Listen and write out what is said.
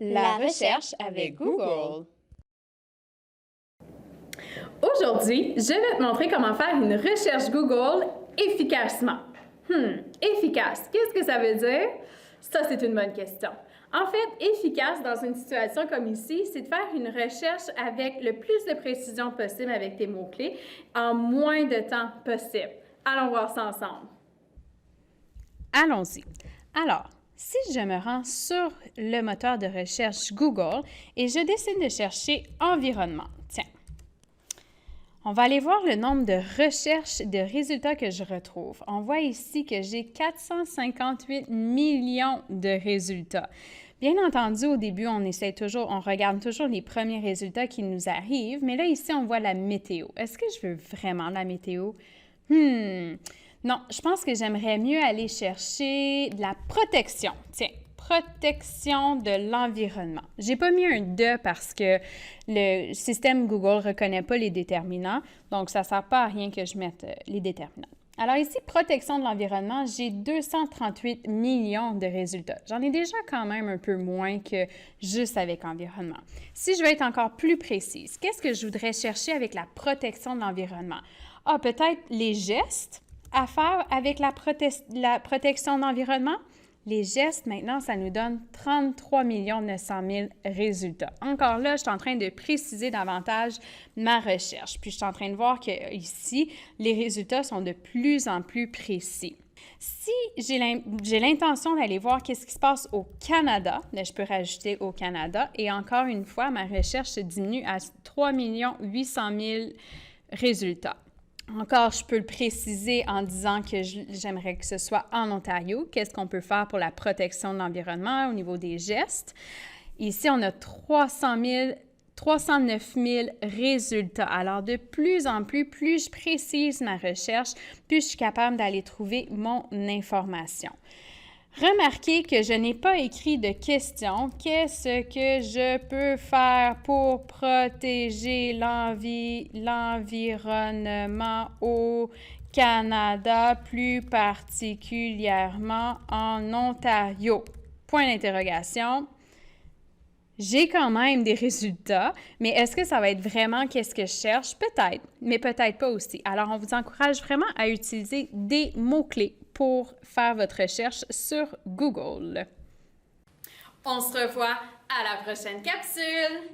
La recherche avec Google. Aujourd'hui, je vais te montrer comment faire une recherche Google efficacement. Efficace, qu'est-ce que ça veut dire? Ça, c'est une bonne question. En fait, efficace dans une situation comme ici, c'est de faire une recherche avec le plus de précision possible avec tes mots-clés en moins de temps possible. Allons voir ça ensemble. Allons-y. Alors, si je me rends sur le moteur de recherche Google et je décide de chercher environnement, tiens, on va aller voir le nombre de recherches de résultats que je retrouve. On voit ici que j'ai 458 millions de résultats. Bien entendu, au début, on regarde toujours les premiers résultats qui nous arrivent, mais là, ici, on voit la météo. Est-ce que je veux vraiment la météo? Non, je pense que j'aimerais mieux aller chercher de la protection. Tiens, protection de l'environnement. J'ai pas mis un « de » parce que le système Google ne reconnaît pas les déterminants, donc ça ne sert pas à rien que je mette les déterminants. Alors ici, protection de l'environnement, j'ai 238 millions de résultats. J'en ai déjà quand même un peu moins que juste avec environnement. Si je veux être encore plus précise, qu'est-ce que je voudrais chercher avec la protection de l'environnement? Ah, peut-être les gestes à faire avec la protection de l'environnement? Les gestes, maintenant, ça nous donne 33 900 000 résultats. Encore là, je suis en train de préciser davantage ma recherche. Puis, je suis en train de voir qu'ici, les résultats sont de plus en plus précis. Si j'ai l'intention d'aller voir qu'est-ce qui se passe au Canada, là, je peux rajouter au Canada. Et encore une fois, ma recherche se diminue à 3 800 000 résultats. Encore, je peux le préciser en disant que j'aimerais que ce soit en Ontario. Qu'est-ce qu'on peut faire pour la protection de l'environnement au niveau des gestes? Ici, on a 309 000 résultats. Alors, de plus en plus je précise ma recherche, plus je suis capable d'aller trouver mon information. Remarquez que je n'ai pas écrit de question. Qu'est-ce que je peux faire pour protéger l'environnement au Canada, plus particulièrement en Ontario? Point d'interrogation. J'ai quand même des résultats, mais est-ce que ça va être vraiment qu'est-ce que je cherche? Peut-être, mais peut-être pas aussi. Alors, on vous encourage vraiment à utiliser des mots-clés pour faire votre recherche sur Google. On se revoit à la prochaine capsule!